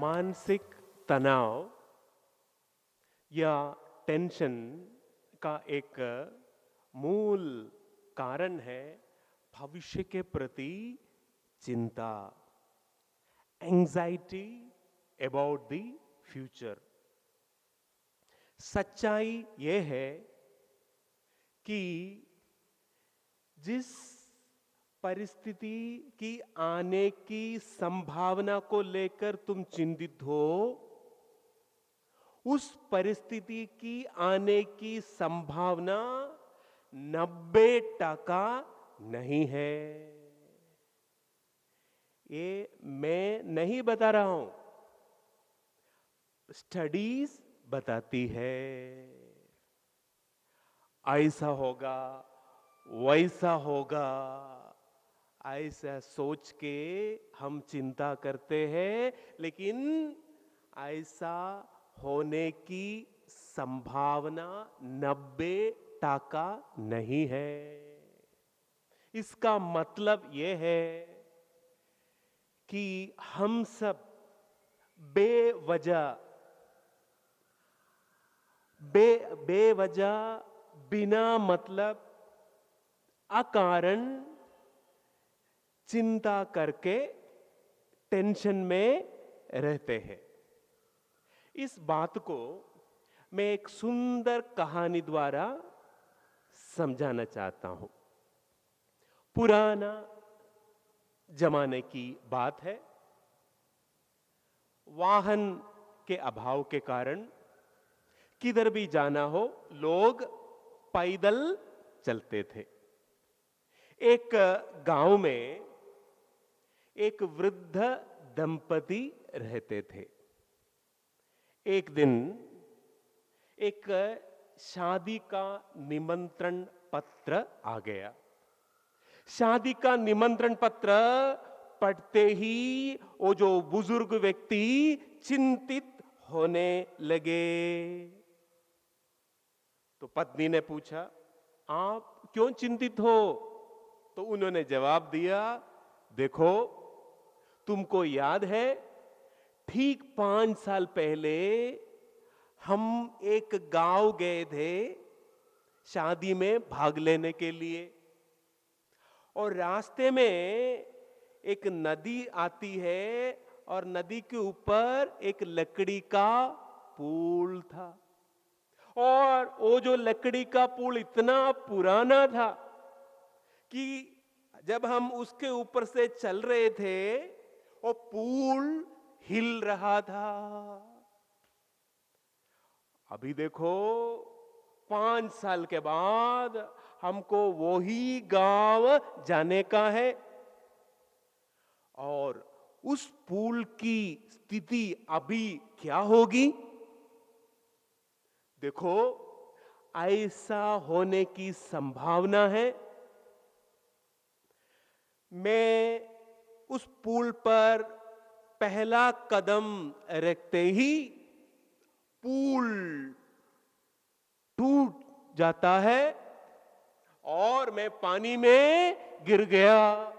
मानसिक तनाव या टेंशन का एक मूल कारण है भविष्य के प्रति चिंता, एंजाइटी अबाउट द फ्यूचर। सच्चाई यह है कि जिस परिस्थिति की आने की संभावना को लेकर तुम चिंतित हो, उस परिस्थिति की आने की संभावना 90% नहीं है। ये मैं नहीं बता रहा हूं, स्टडीज बताती है। ऐसा होगा, वैसा होगा, ऐसा सोच के हम चिंता करते हैं, लेकिन ऐसा होने की संभावना 90% नहीं है। इसका मतलब यह है कि हम सब बेवजह बिना मतलब अकारण चिंता करके टेंशन में रहते हैं। इस बात को मैं एक सुंदर कहानी द्वारा समझाना चाहता हूं। पुराना जमाने की बात है। वाहन के अभाव के कारण किधर भी जाना हो, लोग पैदल चलते थे। एक गांव में एक वृद्ध दंपति रहते थे। एक दिन एक शादी का निमंत्रण पत्र आ गया। शादी का निमंत्रण पत्र पढ़ते ही वो जो बुजुर्ग व्यक्ति चिंतित होने लगे। तो पत्नी ने पूछा, आप क्यों चिंतित हो? तो उन्होंने जवाब दिया, देखो, तुमको याद है ठीक 5 साल पहले हम एक गांव गए थे शादी में भाग लेने के लिए, और रास्ते में एक नदी आती है और नदी के ऊपर एक लकड़ी का पुल था, और वो जो लकड़ी का पुल इतना पुराना था कि जब हम उसके ऊपर से चल रहे थे वो पुल हिल रहा था। अभी देखो 5 साल के बाद हमको वही गांव जाने का है, और उस पुल की स्थिति अभी क्या होगी? देखो, ऐसा होने की संभावना है मैं उस पुल पर पहला कदम रखते ही पुल टूट जाता है और मैं पानी में गिर गया।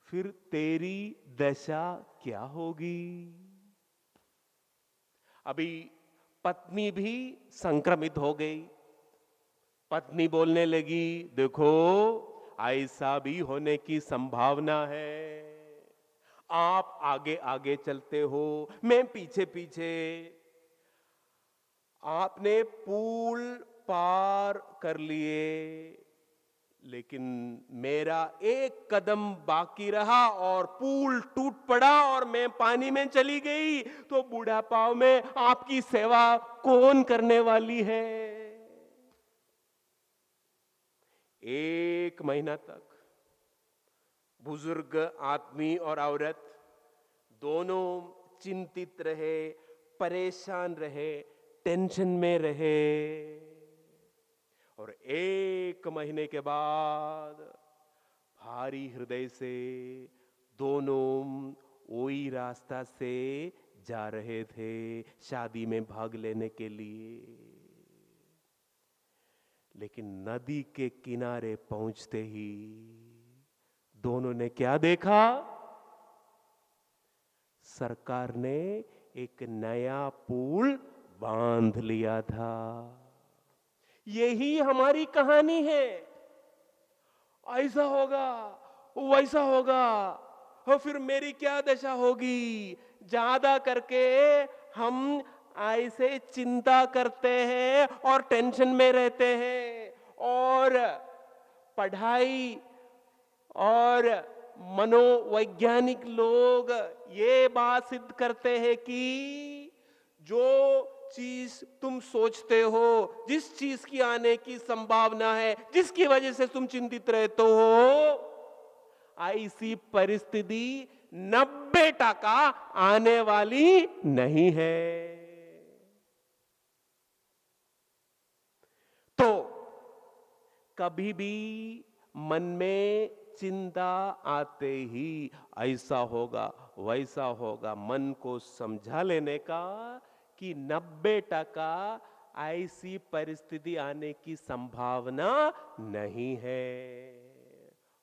फिर तेरी दशा क्या होगी? अभी पत्नी भी संक्रमित हो गई। पत्नी बोलने लगी, देखो, ऐसा भी होने की संभावना है। आप आगे आगे चलते हो, मैं पीछे पीछे। आपने पुल पार कर लिए, लेकिन मेरा एक कदम बाकी रहा और पुल टूट पड़ा और मैं पानी में चली गई। तो बुढ़ापा में आपकी सेवा कौन करने वाली है? 1 महीना तक बुजुर्ग आदमी और औरत दोनों चिंतित रहे, परेशान रहे, टेंशन में रहे। और 1 महीने के बाद भारी हृदय से दोनों वही रास्ता से जा रहे थे शादी में भाग लेने के लिए। लेकिन नदी के किनारे पहुंचते ही दोनों ने क्या देखा? सरकार ने एक नया पुल बांध लिया था। यही हमारी कहानी है। ऐसा होगा, वैसा होगा, और फिर मेरी क्या दशा होगी? ज्यादा करके हम ऐसे चिंता करते हैं और टेंशन में रहते हैं, और पढ़ाई और मनोवैज्ञानिक लोग ये बात सिद्ध करते हैं कि जो चीज तुम सोचते हो, जिस चीज की आने की संभावना है, जिसकी वजह से तुम चिंतित रहते हो, ऐसी परिस्थिति 90% आने वाली नहीं है। तो कभी भी मन में चिंता आते ही ऐसा होगा, वैसा होगा, मन को समझा लेने का कि 90% ऐसी परिस्थिति आने की संभावना नहीं है,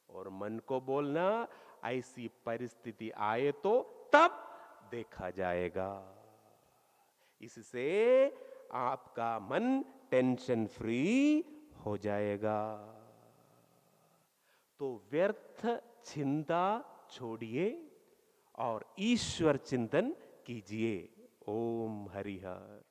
और मन को बोलना ऐसी परिस्थिति आए तो तब देखा जाएगा। इससे आपका मन टेंशन फ्री हो जाएगा। तो व्यर्थ चिंता छोड़िए और ईश्वर चिंतन कीजिए। ओम हरिहर।